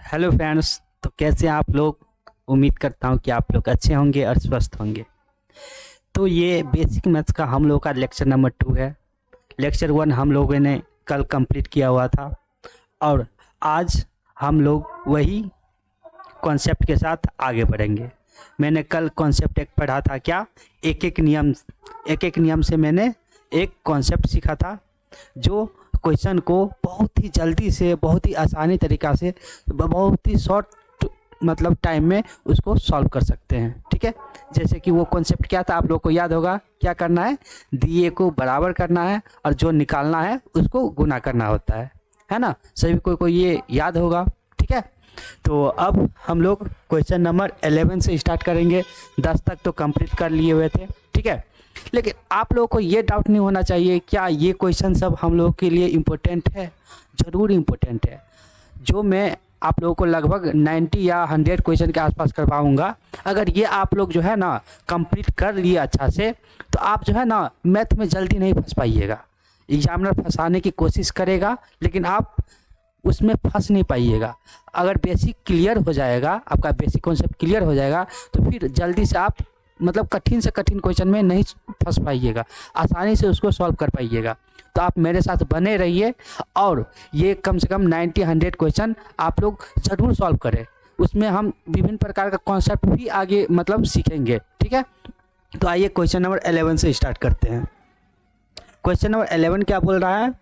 Hello friends. तो कैसे हैं आप लोग? उम्मीद करता हूं कि आप लोग अच्छे होंगे और स्वस्थ होंगे। तो ये बेसिक मैथ्स का हम लोगों का लेक्चर नंबर 2 है। लेक्चर 1 हम लोगों ने कल कंप्लीट किया हुआ था और आज हम लोग वही कॉन्सेप्ट के साथ आगे बढ़ेंगे। मैंने कल कॉन्सेप्ट एक पढ़ा था, क्या एक एक नियम से मैंने एक कॉन्सेप्ट सीखा था जो क्वेश्चन को बहुत ही जल्दी से, बहुत ही आसानी तरीक़ा से, बहुत ही शॉर्ट मतलब टाइम में उसको सॉल्व कर सकते हैं। ठीक है, जैसे कि वो कॉन्सेप्ट क्या था आप लोगों को याद होगा। क्या करना है? दिए को बराबर करना है और जो निकालना है उसको गुना करना होता है ना। सभी को ये याद होगा। ठीक है, तो अब हम लोग क्वेश्चन नंबर 11 से स्टार्ट करेंगे। 10 तक तो कंप्लीट कर लिए हुए थे। ठीक है, लेकिन आप लोगों को ये डाउट नहीं होना चाहिए क्या ये क्वेश्चन सब हम लोगों के लिए इम्पोर्टेंट है? ज़रूर इम्पोर्टेंट है। जो मैं आप लोगों को लगभग 90 या 100 क्वेश्चन के आसपास करवाऊंगा, अगर ये आप लोग जो है ना कंप्लीट कर लिए अच्छा से, तो आप जो है ना मैथ में जल्दी नहीं फंस पाइएगा। एग्जामिनर फंसाने की कोशिश करेगा लेकिन आप उसमें फंस नहीं पाइएगा। अगर बेसिक क्लियर हो जाएगा, आपका बेसिक कॉन्सेप्ट क्लियर हो जाएगा, तो फिर जल्दी से आप मतलब कठिन से कठिन क्वेश्चन में नहीं फंस पाइएगा, आसानी से उसको सॉल्व कर पाइएगा। तो आप मेरे साथ बने रहिए और ये कम से कम 90-100 क्वेश्चन आप लोग ज़रूर सॉल्व करें। उसमें हम विभिन्न प्रकार का कॉन्सेप्ट भी आगे मतलब सीखेंगे। ठीक है, तो आइए क्वेश्चन नंबर 11 से स्टार्ट करते हैं। क्वेश्चन नंबर 11 क्या बोल रहा है?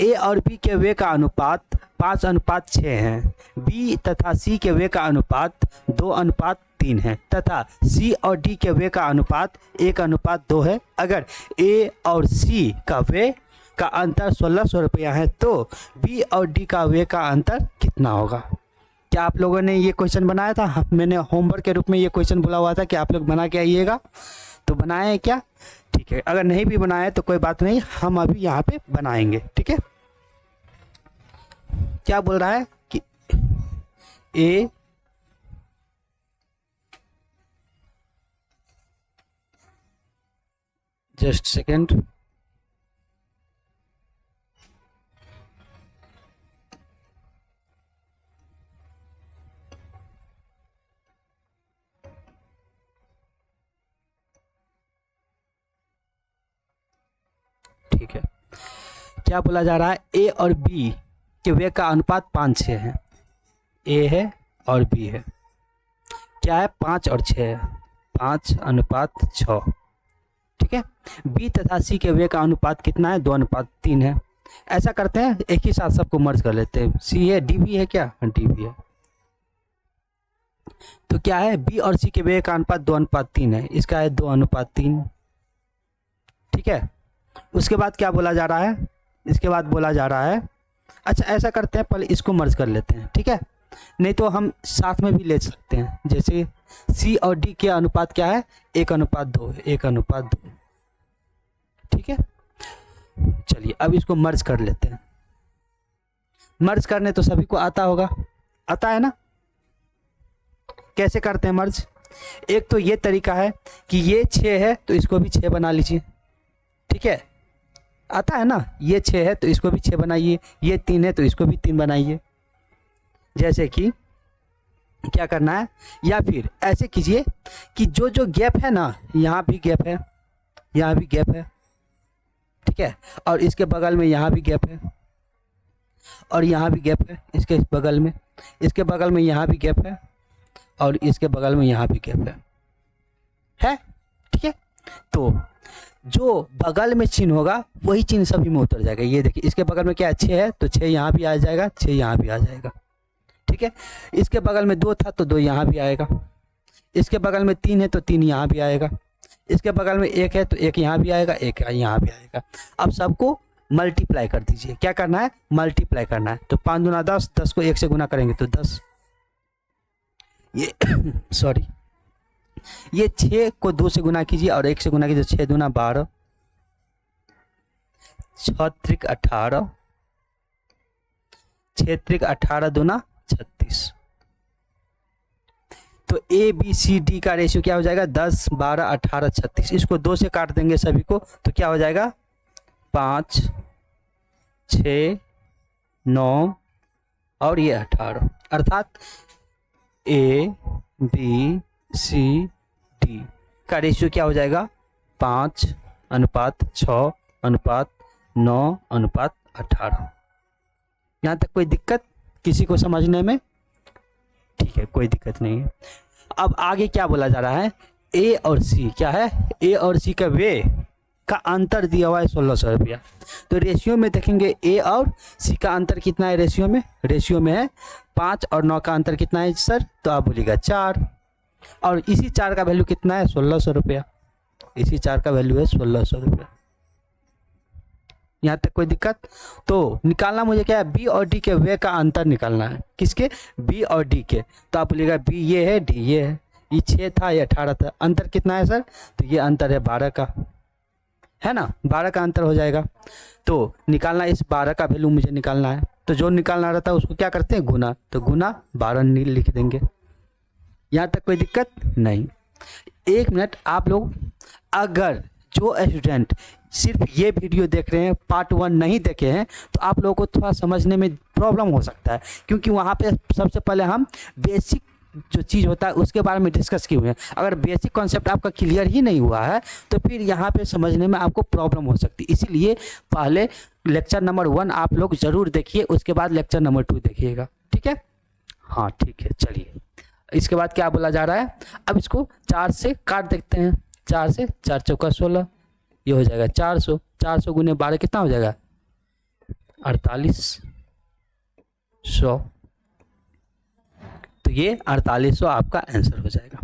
ए और बी के वे का अनुपात 5:6 है। बी तथा सी के वे का अनुपात 2:3 है तथा सी और डी के वे का अनुपात 1:2 है। अगर ए और सी का वे का अंतर 1600 रुपया है तो बी और डी का वे का अंतर कितना होगा? क्या आप लोगों ने ये क्वेश्चन बनाया था? मैंने होमवर्क के रूप में ये क्वेश्चन बोला हुआ था कि आप लोग बना के आइएगा। तो बनाए हैं क्या? ठीक है, अगर नहीं भी बनाए तो कोई बात नहीं, हम अभी यहाँ पे बनाएंगे। ठीक है, क्या बोल रहा है कि ए जस्ट सेकेंड, ठीक है। क्या बोला जा रहा है? ए और बी के वे का अनुपात 5:6 है। ए है और बी है, क्या है? 5 और 6 है, 5:6। ठीक है, बी तथा सी के वे का अनुपात कितना है? 2:3 है। ऐसा करते हैं, एक ही साथ सबको मर्ज कर लेते हैं। सी है, डी भी है, क्या डी भी है। तो क्या है? बी और सी के वे का अनुपात 2:3 है, इसका है 2:3। ठीक है, उसके बाद क्या बोला जा रहा है? इसके बाद बोला जा रहा है, अच्छा ऐसा करते हैं पहले इसको मर्ज कर लेते हैं। ठीक है, नहीं तो हम साथ में भी ले सकते हैं। जैसे सी और डी के अनुपात क्या है? 1:2 है, 1:2। ठीक है, चलिए अब इसको मर्ज कर लेते हैं। मर्ज करने तो सभी को आता होगा, आता है ना? कैसे करते हैं मर्ज? एक तो ये तरीका है कि ये 6 है तो इसको भी 6 बना लीजिए। ठीक है, आता है ना? ये 6 है तो इसको भी 6 बनाइए, ये 3 है तो इसको भी 3 बनाइए। जैसे कि क्या करना है, या फिर ऐसे कीजिए कि जो जो गैप है ना, यहाँ भी गैप है, यहाँ भी गैप है। ठीक है, और इसके बगल में यहाँ भी गैप है और यहाँ भी गैप है, इसके बगल में, इसके बगल में यहाँ भी गैप है और इसके बगल में यहाँ भी गैप है। ठीक है, तो जो बगल में चिन्ह होगा वही चिन्ह सभी में उतर जाएगा। ये देखिए, इसके बगल में क्या है? 6 है तो 6 यहाँ भी आ जाएगा, 6 यहाँ भी आ जाएगा। ठीक है, इसके बगल में 2 था तो 2 यहाँ भी आएगा, इसके बगल में 3 है तो 3 यहाँ भी आएगा, इसके बगल में 1 है तो 1 यहाँ भी आएगा, 1 यहाँ भी आएगा। अब सबको मल्टीप्लाई कर दीजिए। क्या करना है? मल्टीप्लाई करना है। तो 5 दूना 10, 10 को 1 से गुना करेंगे तो 10। ये सॉरी, ये 6 को 2 से गुना कीजिए और 1 से गुना कीजिए, 6 दूना 12, 6 त्रिक 18, 6 त्रिक 18 दूना 36। तो ए बी सी डी का रेशियो क्या हो जाएगा? 10, 12, 18, 36। इसको 2 से काट देंगे सभी को तो क्या हो जाएगा? 5, 6, 9 और ये 18। अर्थात ABCD का रेशियो क्या हो जाएगा, 5:6:9:18। यहाँ तक कोई दिक्कत किसी को समझने में? ठीक है, कोई दिक्कत नहीं है। अब आगे क्या बोला जा रहा है, ए और सी क्या है, ए और सी का वे का अंतर दिया हुआ है 1600 रुपया। तो रेशियो में देखेंगे ए और सी का अंतर कितना है, रेशियो में है 5 और 9 का अंतर कितना है सर, तो आप बोलिएगा 4, और इसी 4 का वैल्यू कितना है, 1600 रुपया। इसी 4 का वैल्यू है 1600 रुपया। यहाँ तक कोई दिक्कत? तो निकालना मुझे क्या है, बी और डी के वे का अंतर निकालना है। किसके, बी और डी के। तो आप बोलिएगा बी ये है, डी ये है, ये 6 था, ये 18 था, अंतर कितना है सर, तो ये अंतर है 12 का, है ना, 12 का अंतर हो जाएगा। तो निकालना, इस 12 का वैल्यू मुझे निकालना है। तो जो निकालना रहता है उसको क्या करते हैं, गुना। तो गुना 12 लिख देंगे। यहाँ तक कोई दिक्कत नहीं। एक मिनट, आप लोग अगर जो स्टूडेंट सिर्फ ये वीडियो देख रहे हैं, पार्ट 1 नहीं देखे हैं, तो आप लोगों को थोड़ा समझने में प्रॉब्लम हो सकता है, क्योंकि वहाँ पे सबसे पहले हम बेसिक जो चीज़ होता है उसके बारे में डिस्कस किए हुए हैं। अगर बेसिक कॉन्सेप्ट आपका क्लियर ही नहीं हुआ है तो फिर यहाँ पे समझने में आपको प्रॉब्लम हो सकती है। इसीलिए पहले लेक्चर नंबर 1 आप लोग ज़रूर देखिए, उसके बाद लेक्चर नंबर 2 देखिएगा, ठीक है। हाँ ठीक है, चलिए इसके बाद क्या बोला जा रहा है, अब इसको 4 से काट देखते हैं। 4 से 4 चौका 16, ये हो जाएगा 400। 400 गुने 12 कितना हो जाएगा, 4800। तो ये 4800 आपका आंसर हो जाएगा,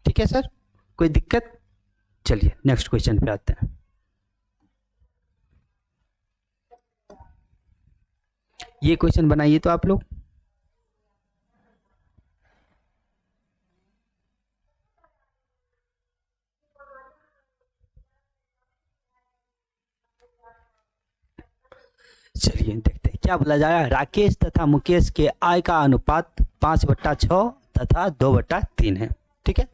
ठीक है सर, कोई दिक्कत? चलिए नेक्स्ट क्वेश्चन पे आते हैं। ये क्वेश्चन बनाइए तो आप लोग। चलिए देखते हैं क्या बोला जा रहा है। राकेश तथा मुकेश के आय का अनुपात 5/6 तथा 2/3 है, ठीक है।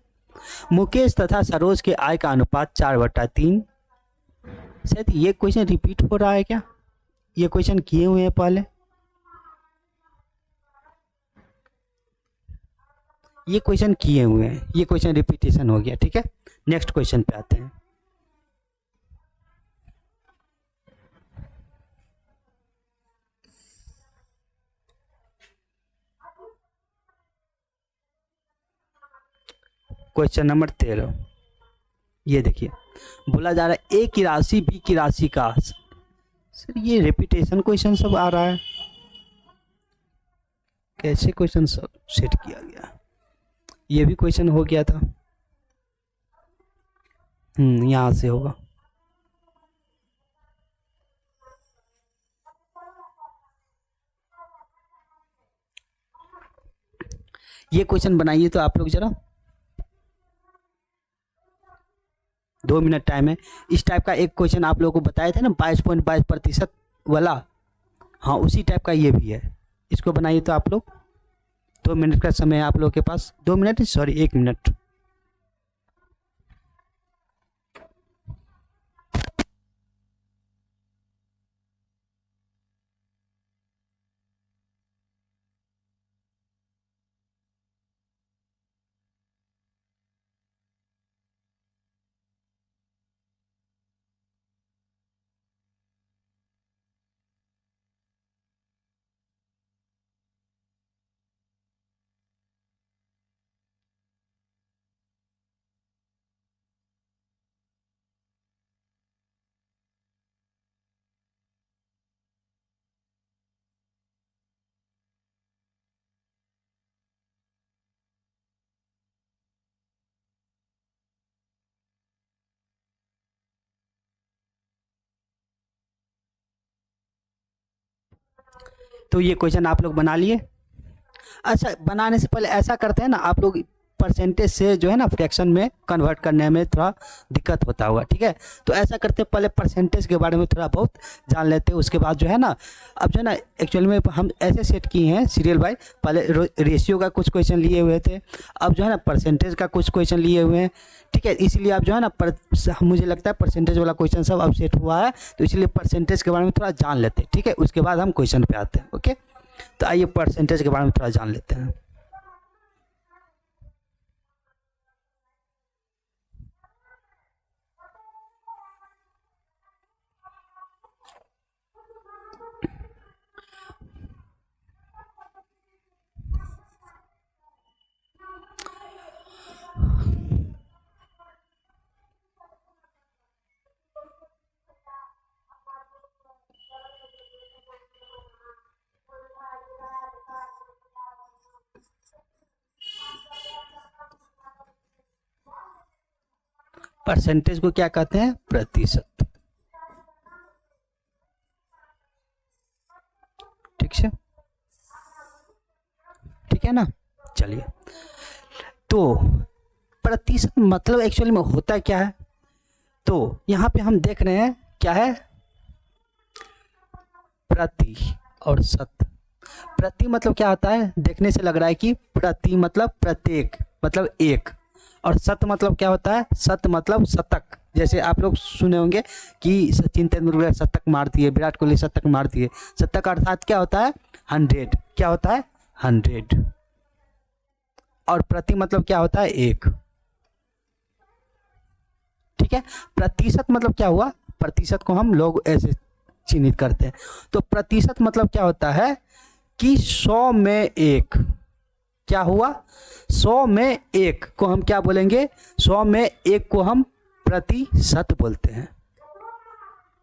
मुकेश तथा सरोज के आय का अनुपात 4/3। शायद ये क्वेश्चन रिपीट हो रहा है क्या, ये क्वेश्चन किए हुए हैं पहले, ये क्वेश्चन किए हुए हैं, ये क्वेश्चन रिपीटेशन हो गया, ठीक है। नेक्स्ट क्वेश्चन पे आते हैं। क्वेश्चन नंबर 13, ये देखिए बोला जा रहा है ए की राशि बी की राशि का। सर ये रिपीटेशन क्वेश्चन सब आ रहा है, कैसे क्वेश्चन सब सेट किया गया, ये भी क्वेश्चन हो गया था, यहाँ से होगा। ये क्वेश्चन बनाइए तो आप लोग जरा, 2 मिनट टाइम है। इस टाइप का एक क्वेश्चन आप लोगों को बताए थे ना 22.22% वाला, हाँ उसी टाइप का ये भी है। इसको बनाइए तो आप लोग, 2 मिनट का समय है आप लोगों के पास, 2 मिनट सॉरी 1 मिनट। तो ये क्वेश्चन आप लोग बना लिए। अच्छा, बनाने से पहले ऐसा करते हैं ना, आप लोग परसेंटेज से जो है ना फ्रैक्शन में कन्वर्ट करने में थोड़ा दिक्कत होता होगा, ठीक है। तो ऐसा करते हैं, पहले परसेंटेज के बारे में थोड़ा बहुत जान लेते हैं, उसके बाद जो है ना, अब जो है ना एक्चुअली में हम ऐसे सेट किए हैं सीरियल बाय, पहले रेशियो का कुछ क्वेश्चन लिए हुए थे, अब जो है ना परसेंटेज का कुछ क्वेश्चन लिए हुए हैं, ठीक है। इसलिए आप जो है ना मुझे लगता है परसेंटेज वाला क्वेश्चन सब अब सेट हुआ है, तो इसलिए परसेंटेज के बारे में थोड़ा जान लेते हैं, ठीक है। उसके बाद हम क्वेश्चन पे आते हैं, ओके। तो आइए परसेंटेज के बारे में थोड़ा जान लेते हैं। परसेंटेज को क्या कहते हैं? प्रतिशत। ठीक है, ठीक है ना। चलिए, तो प्रतिशत मतलब एक्चुअली में होता क्या है? तो यहां पे हम देख रहे हैं क्या है, प्रति और शत। प्रति मतलब क्या होता है? देखने से लग रहा है कि प्रति मतलब प्रत्येक, मतलब एक, और शत मतलब क्या होता है? शत मतलब शतक। जैसे आप लोग सुने होंगे कि सचिन तेंदुलकर शतक मार दिए, विराट कोहली शतक मार दिए। शतक अर्थात क्या होता है? 100। क्या होता है? 100। और प्रति मतलब क्या होता है? एक। ठीक है। प्रतिशत मतलब क्या हुआ? प्रतिशत को हम लोग ऐसे चिन्हित करते हैं। तो प्रतिशत मतलब क्या होता है कि 100 में एक। क्या हुआ? 100 में एक को हम क्या बोलेंगे? 100 में एक को हम प्रतिशत बोलते हैं।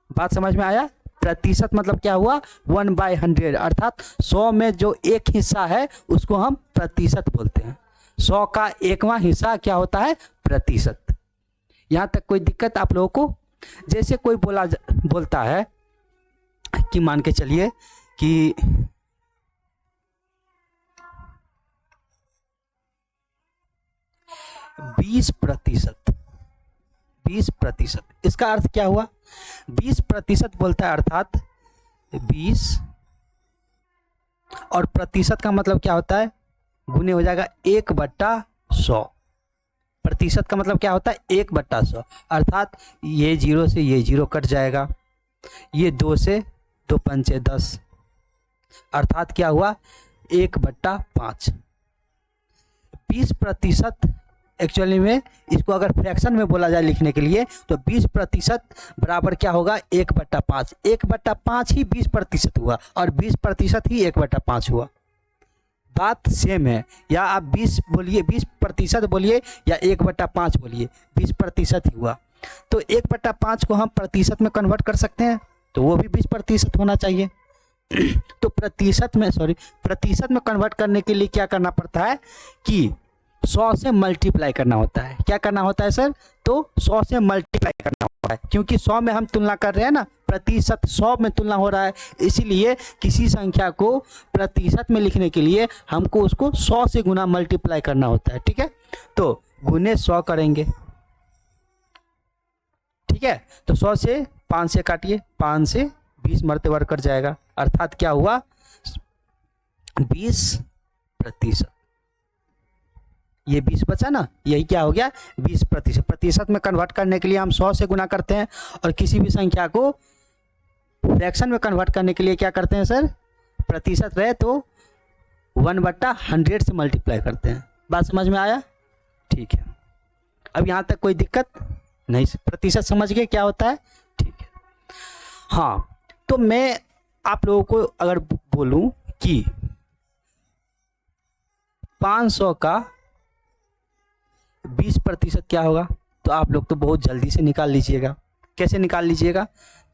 बात समझ में आया? प्रतिशत मतलब क्या हुआ? 1/100, अर्थात 100 में जो एक हिस्सा है उसको हम प्रतिशत बोलते हैं। 100 का 1वां हिस्सा क्या होता है? प्रतिशत। यहां तक कोई दिक्कत आप लोगों को? जैसे कोई बोलता है कि मान के चलिए कि 20%। 20%, इसका अर्थ क्या हुआ? 20% बोलता है अर्थात 20, और प्रतिशत का मतलब क्या होता है? गुने हो जाएगा 1/100। प्रतिशत का मतलब क्या होता है? 1/100, अर्थात ये 0 से ये 0 कट जाएगा, ये 2 से 2 पंचे 10, अर्थात क्या हुआ? 1/5। 20% एक्चुअली में इसको अगर फ्रैक्शन में बोला जाए लिखने के लिए तो 20% बराबर क्या होगा? 1/5। 1/5 ही 20% हुआ, और 20% ही 1/5 हुआ। बात सेम है। या आप 20 बोलिए, 20% बोलिए, या 1/5 बोलिए, 20% ही हुआ। तो 1/5 को हम प्रतिशत में कन्वर्ट कर सकते हैं, तो वो भी 20% होना चाहिए। तो प्रतिशत में कन्वर्ट करने के लिए क्या करना पड़ता है कि 100 से मल्टीप्लाई करना होता है। क्या करना होता है सर? तो 100 से मल्टीप्लाई करना होता है, क्योंकि 100 में हम तुलना कर रहे हैं ना, प्रतिशत 100 में तुलना हो रहा है, इसीलिए किसी संख्या को प्रतिशत में लिखने के लिए हमको उसको 100 से गुना मल्टीप्लाई करना होता है। ठीक है, तो गुने 100 करेंगे। ठीक है, तो 100 से 5 से काटिए, 5 से 20 मरतबार कट जाएगा, अर्थात क्या हुआ? 20%। ये 20 बचा ना, यही क्या हो गया? 20%। प्रतिशत में कन्वर्ट करने के लिए हम 100 से गुना करते हैं, और किसी भी संख्या को फ्रैक्शन में कन्वर्ट करने के लिए क्या करते हैं सर? प्रतिशत रहे तो 1/100 से मल्टीप्लाई करते हैं। बात समझ में आया? ठीक है, अब यहाँ तक कोई दिक्कत नहीं? प्रतिशत समझ गए क्या होता है? ठीक है। हाँ, तो मैं आप लोगों को अगर बोलूं कि 500 का 20% क्या होगा, तो आप लोग तो बहुत जल्दी से निकाल लीजिएगा। कैसे निकाल लीजिएगा?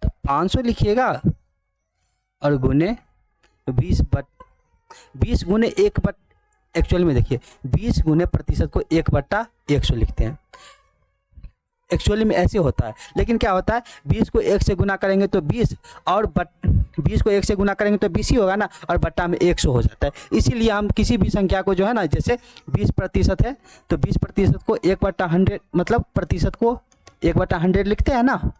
तो 500 लिखिएगा और गुने 20 गुने 1 एक्चुअल में देखिए 20 गुने प्रतिशत को 1/100 लिखते हैं। एक्चुअली में ऐसे होता है, लेकिन क्या होता है? 20 को 1 से गुना करेंगे तो 20, और 20 को 1 से गुना करेंगे तो 20 ही होगा ना, और बट्टा में 100 हो जाता है। इसीलिए हम किसी भी संख्या को जो है ना, जैसे 20% है तो 20% को 1/100 मतलब प्रतिशत को 1/100 लिखते हैं ना,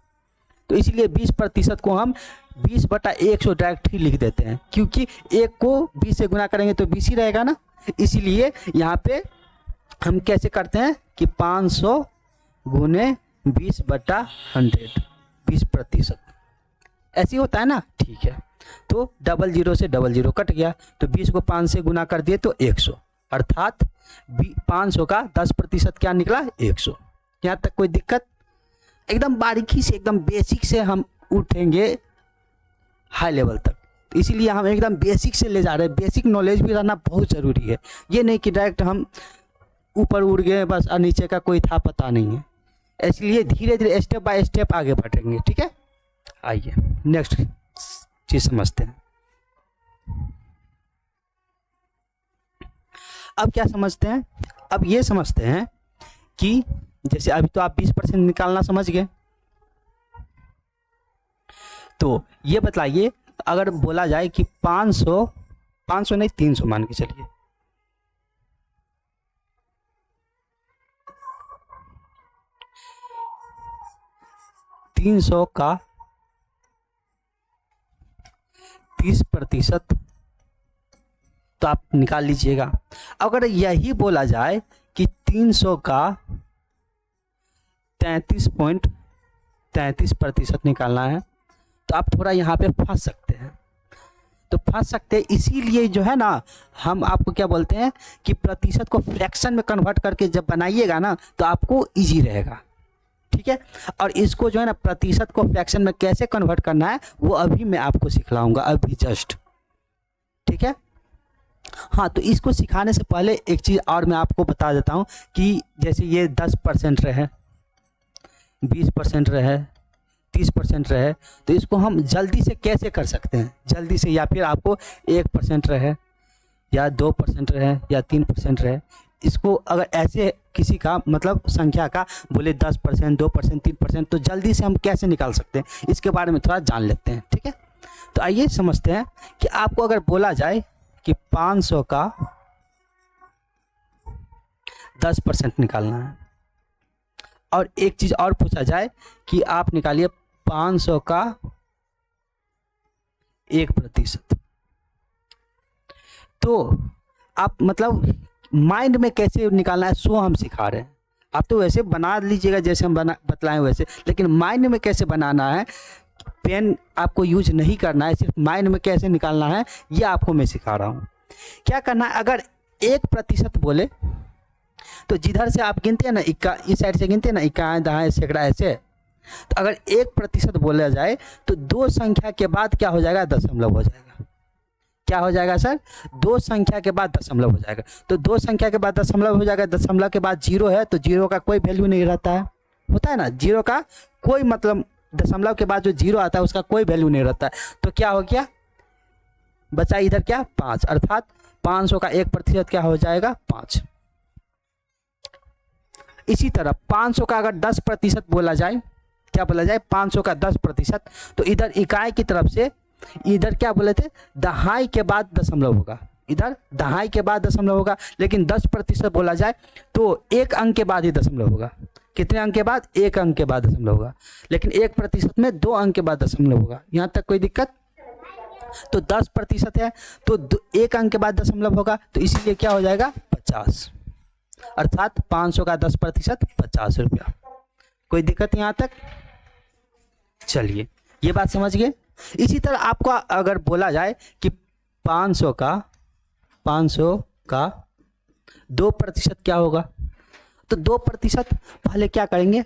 तो इसीलिए 20% को हम 20/100 डायरेक्ट ही लिख देते हैं, क्योंकि 1 को 20 से गुना करेंगे तो 20 ही रहेगा ना। इसीलिए यहाँ पे हम कैसे करते हैं कि 500 गुने 20/100, 20%, ऐसे होता है ना। ठीक है, तो 00 से 00 कट गया, तो 20 को 5 से गुना कर दिए तो 100, अर्थात 500 का 10% क्या निकला 100। यहाँ तक कोई दिक्कत? एकदम बारीकी से, एकदम बेसिक से हम उठेंगे हाई लेवल तक, तो इसीलिए हम एकदम बेसिक से ले जा रहे हैं। बेसिक नॉलेज भी रहना बहुत ज़रूरी है, ये नहीं कि डायरेक्ट हम ऊपर उड़ गए बस और नीचे का कोई था पता नहीं है। इसलिए धीरे धीरे स्टेप बाय स्टेप आगे बढ़ेंगे, ठीक है। आइए नेक्स्ट चीज़ समझते हैं। अब क्या समझते हैं? अब ये समझते हैं कि जैसे अभी तो आप 20% निकालना समझ गए, तो ये बताइए अगर बोला जाए कि 500 नहीं 300 मान के चलिए, 300 का 30%, तो आप निकाल लीजिएगा। अगर यही बोला जाए कि 300 का 33.33% निकालना है, तो आप थोड़ा यहाँ पे फंस सकते हैं। तो फंस सकते हैं इसीलिए जो है ना, हम आपको क्या बोलते हैं कि प्रतिशत को फ्रैक्शन में कन्वर्ट करके जब बनाइएगा ना, तो आपको इजी रहेगा, ठीक है। और इसको जो है ना प्रतिशत को फ्रैक्शन में कैसे कन्वर्ट करना है वो अभी मैं आपको सिखलाऊंगा, अभी जस्ट, ठीक है। हाँ, तो इसको सिखाने से पहले एक चीज़ और मैं आपको बता देता हूँ कि जैसे ये 10% रहे, 20% रहे, 30% रहे, तो इसको हम जल्दी से कैसे कर सकते हैं, जल्दी से, या फिर आपको 1% रहे या 2% रहे या 3% रहे, इसको अगर ऐसे किसी का मतलब संख्या का बोले 10%, 2%, 3%, तो जल्दी से हम कैसे निकाल सकते हैं, इसके बारे में थोड़ा जान लेते हैं, ठीक है। तो आइए समझते हैं कि आपको अगर बोला जाए कि 500 का 10% निकालना है, और एक चीज़ और पूछा जाए कि आप निकालिए 500 का 1%, तो आप मतलब माइंड में कैसे निकालना है सो हम सिखा रहे हैं। आप तो वैसे बना लीजिएगा जैसे हम बतलाएं वैसे, लेकिन माइंड में कैसे बनाना है, पेन आपको यूज नहीं करना है, सिर्फ माइंड में कैसे निकालना है ये आपको मैं सिखा रहा हूँ। क्या करना है, अगर 1% बोले तो जिधर से आप गिनते हैं ना, इक्का इस साइड से गिनते हैं ना, इक्का दहाई सैकड़ा ऐसे, तो अगर 1% बोला जाए तो 2 संख्या के बाद क्या हो जाएगा, दशमलव हो जाएगा। क्या हो जाएगा सर, 2 संख्या के बाद दशमलव हो जाएगा। तो 2 संख्या के बाद दशमलव हो जाएगा, दशमलव के बाद 0 है तो 0 का कोई वैल्यू नहीं रहता है, होता है ना, 0 का कोई मतलब, दशमलव के बाद जो 0 आता है उसका कोई वैल्यू नहीं रहता है। तो क्या हो गया, बचा इधर क्या 5, अर्थात 500 का 1% क्या हो जाएगा 5। इसी तरह 500 का अगर 10% बोला जाए, क्या बोला जाए 500 का 10%, तो इधर इकाई की तरफ से इधर क्या बोले थे, दहाई के बाद दशमलव होगा, इधर दहाई के बाद दशमलव होगा, लेकिन 10% बोला जाए तो 1 अंक के बाद ही दशमलव होगा। कितने अंक के बाद, 1 अंक के बाद दशमलव होगा, लेकिन 1% में 2 अंक के बाद दशमलव होगा। यहाँ तक कोई दिक्कत? तो 10% है तो 1 अंक के बाद दशमलव होगा, तो इसीलिए क्या हो जाएगा 50, अर्थात 500 का 10% 50 रुपया। कोई दिक्कत यहाँ तक? चलिए ये बात समझ गए। इसी तरह आपको अगर बोला जाए कि 500 का 2% क्या होगा, तो 2% पहले क्या करेंगे,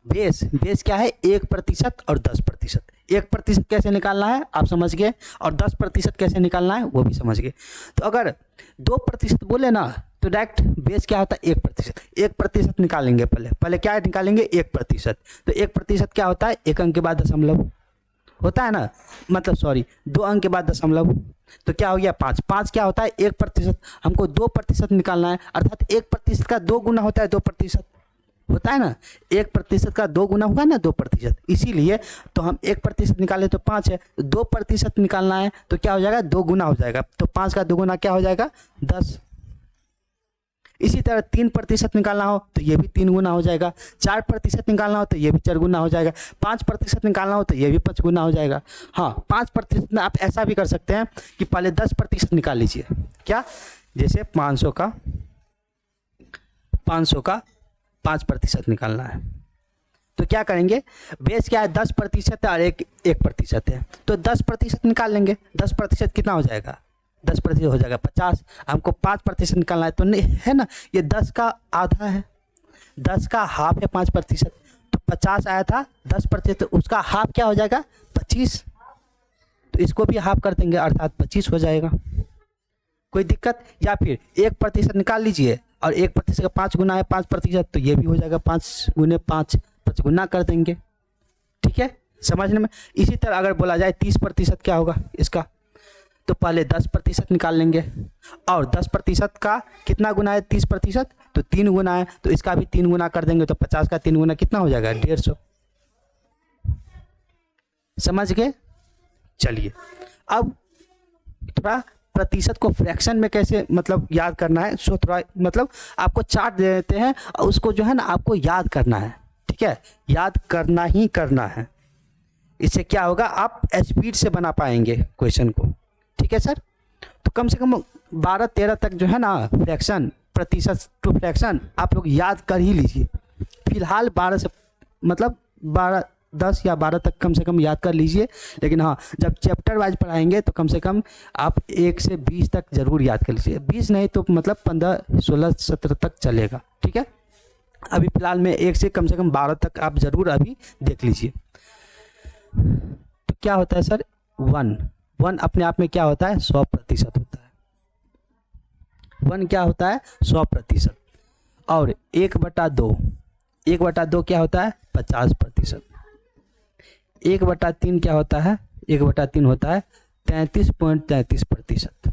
बेस क्या है 1% और 10%। 1% कैसे निकालना है आप समझ गए, और 10% कैसे निकालना है वो भी समझ गए। तो अगर 2% बोले ना तो डायरेक्ट बेस क्या होता है 1%। 1% निकालेंगे, पहले क्या निकालेंगे 1%। तो 1% क्या होता है, 1 अंक के बाद दशमलव होता है ना, मतलब सॉरी 2 अंक के बाद दशमलव, तो क्या हो गया 5। 5 क्या होता है 1%, हमको 2% निकालना है, अर्थात 1% का 2 गुना होता है 2%, होता है ना, 1% का 2 गुना होगा ना 2%, इसीलिए तो हम 1% निकाले तो 5 है, तो 2% निकालना है तो क्या हो जाएगा 2 गुना हो जाएगा, तो 5 का 2 गुना क्या हो जाएगा 10। इसी तरह 3% निकालना हो तो ये भी 3 गुना हो जाएगा, 4% निकालना हो तो ये भी 4 गुना हो जाएगा, 5% निकालना हो तो ये भी 5 गुना हो जाएगा। हाँ 5% में आप ऐसा भी कर सकते हैं कि पहले 10% निकाल लीजिए, क्या, जैसे 500 का 5% निकालना है तो क्या करेंगे, बेस क्या है 10% है और 1% है, तो 10% निकाल लेंगे। 10% कितना हो जाएगा, 10% हो जाएगा 50। हमको 5% निकालना है, तो नहीं है ना, ये 10 का आधा है, 10 का हाफ है 5%, तो 50 आया था 10%, तो उसका हाफ क्या हो जाएगा 25, तो इसको भी हाफ कर देंगे अर्थात 25 हो जाएगा। कोई दिक्कत? या फिर 1% निकाल लीजिए और 1% का 5 गुना है 5%, तो ये भी हो जाएगा 5 गुने 5, 5 गुना कर देंगे। ठीक है, समझने में। इसी तरह अगर बोला जाए 30% क्या होगा इसका, तो पहले 10% निकाल लेंगे और 10% का कितना गुना है 30%, तो 3 गुना है, तो इसका भी 3 गुना कर देंगे, तो 50 का 3 गुना कितना हो जाएगा 150। समझ गए? चलिए अब थोड़ा प्रतिशत को फ्रैक्शन में कैसे मतलब याद करना है, सो थोड़ा मतलब आपको चार्ट दे देते हैं और उसको जो है ना आपको याद करना है। ठीक है, याद करना ही करना है, इससे क्या होगा आप स्पीड से बना पाएंगे क्वेश्चन को। ठीक है सर, तो कम से कम 12-13 तक जो है ना फ्रैक्शन, प्रतिशत टू फ्रैक्शन आप लोग याद कर ही लीजिए। फिलहाल 12 से मतलब 12, 10 या 12 तक कम से कम याद कर लीजिए, लेकिन हाँ जब चैप्टर वाइज पढ़ाएंगे तो कम से कम आप 1 से 20 तक ज़रूर याद कर लीजिए। 20 नहीं तो मतलब 15, 16, 17 तक चलेगा। ठीक है, अभी फ़िलहाल में 1 से कम 12 तक आप ज़रूर अभी देख लीजिए। तो क्या होता है सर, 1 अपने आप में क्या होता है 100% होता है। 1 क्या होता है 100%, और 1/2, 1/2 क्या होता है 50%। 1/3 क्या होता है, 1/3 होता है 33.33%।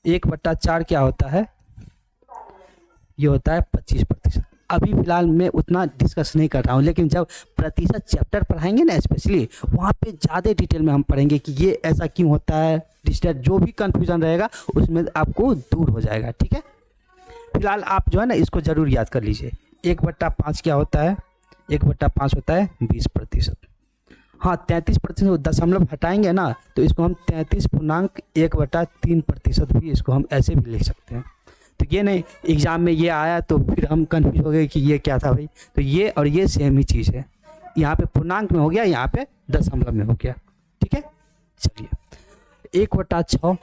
1/4 क्या होता है, ये होता है 25%। अभी फिलहाल मैं उतना डिस्कस नहीं कर रहा हूँ, लेकिन जब प्रतिशत चैप्टर पढ़ाएंगे ना स्पेशली, वहाँ पे ज़्यादा डिटेल में हम पढ़ेंगे कि ये ऐसा क्यों होता है, डिस्टर्ब जो भी कंफ्यूजन रहेगा उसमें आपको दूर हो जाएगा। ठीक है, फिलहाल आप जो है ना इसको ज़रूर याद कर लीजिए। 1/5 क्या होता है, 1/5 होता है 20%। हाँ 33% दशमलव हटाएंगे ना तो इसको हम 33.1/3% भी इसको हम ऐसे भी लिख सकते हैं। तो ये नहीं एग्ज़ाम में ये आया तो फिर हम कंफ्यूज हो गए कि ये क्या था भाई, तो ये और ये सेम ही चीज़ है, यहाँ पे पूर्णांक में हो गया, यहाँ पे दशमलव में हो गया। ठीक है, चलिए 1/6,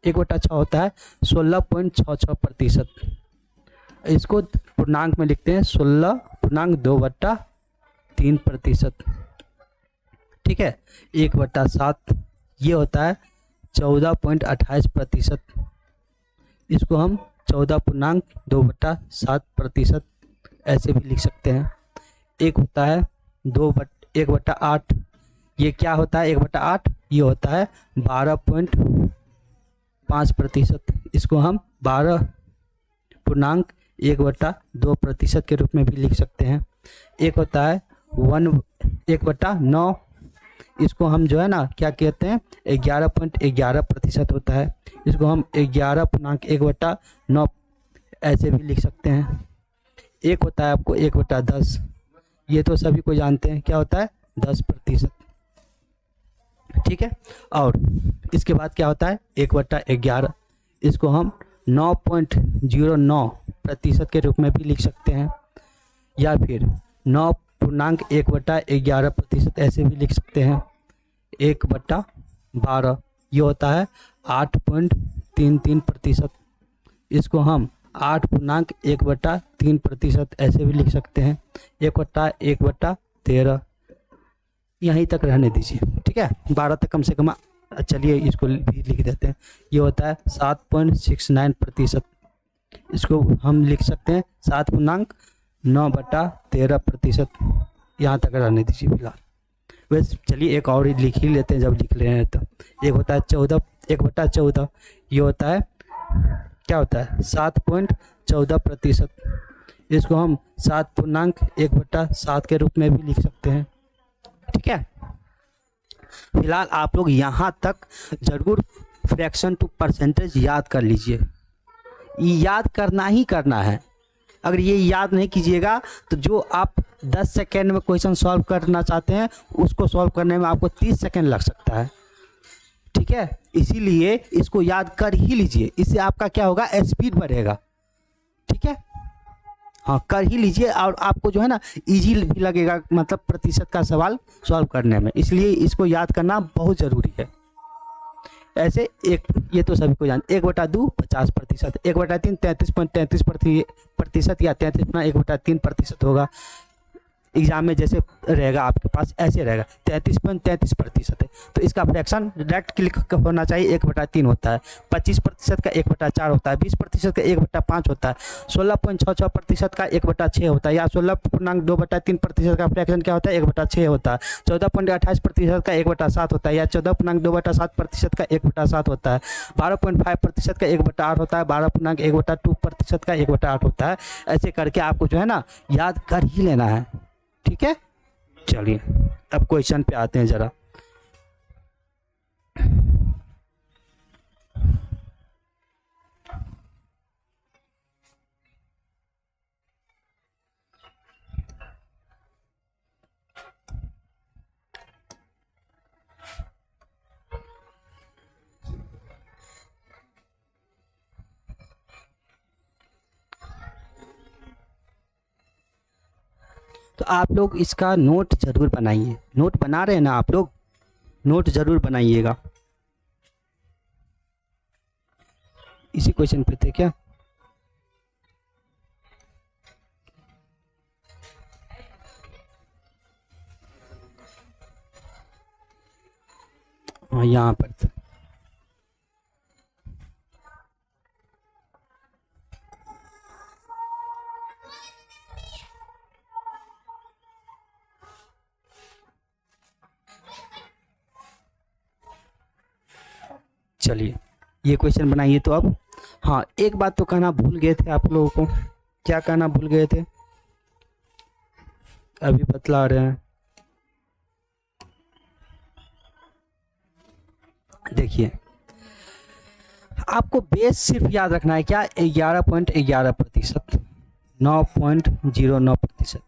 1/6 होता है 16.66%। इसको पूर्णांक में लिखते हैं 16.2/3%। ठीक है, 1/7 ये होता है 14.28%। इसको हम 14.2/7% ऐसे भी लिख सकते हैं। एक होता है 1/8, ये क्या होता है 1/8, ये होता है 12.5%। इसको हम 12.1/2% के रूप में भी लिख सकते हैं। एक होता है 1/9, इसको हम जो है ना क्या कहते हैं 11.11% होता है, इसको हम 11.1/9 ऐसे भी लिख सकते हैं। एक होता है आपको 1/10, ये तो सभी को जानते हैं क्या होता है 10%। ठीक है, और इसके बाद क्या होता है 1/11, इसको हम 9.09% के रूप में भी लिख सकते हैं, या फिर 9.1/11% ऐसे भी लिख सकते हैं। 1/12 ये होता है 8.33%, इसको हम 8.1/3% ऐसे भी लिख सकते हैं। 1/1/13 यहीं तक रहने दीजिए। ठीक है, 12 तक कम से कम चलिए इसको भी लिख देते हैं। ये होता है 7.69%, इसको हम लिख सकते हैं 7.9/13%, यहाँ तक रहने दीजिए फिलहाल। वैसे चलिए एक और लिख ही लेते हैं जब लिख रहे हैं तो। एक होता है 1/14, ये होता है क्या होता है 7.14%, इसको हम 7.1/7 के रूप में भी लिख सकते हैं। ठीक है, फिलहाल आप लोग यहाँ तक ज़रूर फ्रैक्शन टू परसेंटेज याद कर लीजिए, ये याद करना ही करना है। अगर ये याद नहीं कीजिएगा तो जो आप 10 सेकेंड में क्वेश्चन सॉल्व करना चाहते हैं उसको सॉल्व करने में आपको 30 सेकेंड लग सकता है। ठीक है, इसीलिए इसको याद कर ही लीजिए, इससे आपका क्या होगा स्पीड बढ़ेगा। ठीक है, हाँ कर ही लीजिए, और आपको जो है ना इजी भी लगेगा, मतलब प्रतिशत का सवाल सॉल्व करने में, इसलिए इसको याद करना बहुत ज़रूरी है। ऐसे एक, ये तो सभी को जान, 1/2 50%, 1/3 33.33% या 33.1/3% होगा। एग्जाम में जैसे रहेगा आपके पास ऐसे रहेगा, 33.33% है, तो इसका फ्रैक्शन डायरेक्ट क्लिक होना चाहिए, 1/3 होता है। 25% का 1/4 होता है, 20% का 1/5 होता है, 16.66% का 1/6 होता है, या 16.2/3% का फ्रैक्शन क्या होता है, 1/6 होता है। 14.28% का 1/7 होता है, या 14.2/7% का 1/7 होता है। 12.5% का 1/8 होता है, 12.1/2% का 1/8 होता है। ऐसे करके आपको जो है ना याद कर ही लेना है, ठीक है। चलिए अब क्वेश्चन पे आते हैं जरा। तो आप लोग इसका नोट जरूर बनाइए, नोट बना रहे हैं ना आप लोग, नोट जरूर बनाइएगा। इसी क्वेश्चन पे थे क्या? हाँ यहाँ पर थे। चलिए ये क्वेश्चन बनाइए। तो अब हाँ एक बात तो कहना भूल गए थे आप लोगों को, क्या कहना भूल गए थे, अभी बतला रहे हैं। देखिए आपको बेस सिर्फ याद रखना है क्या, 11.11%, 9.09%,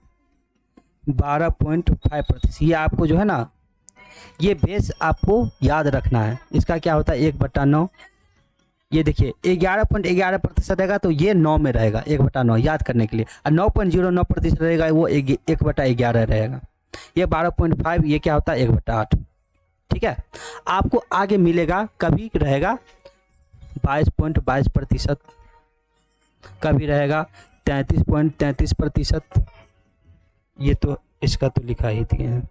12.5%, ये आपको जो है ना ये बेस आपको याद रखना है। इसका क्या होता है 1/9, ये देखिए 11.11% रहेगा तो ये 9 में रहेगा, 1/9 याद करने के लिए। और 9.09% रहेगा वो 1/11 रहेगा। ये 12.5 ये क्या होता है 1/8, ठीक है। आपको आगे मिलेगा, कभी रहेगा 22.22%, कभी रहेगा 33.33%, ये तो इसका तो लिखा ही दिए हैं।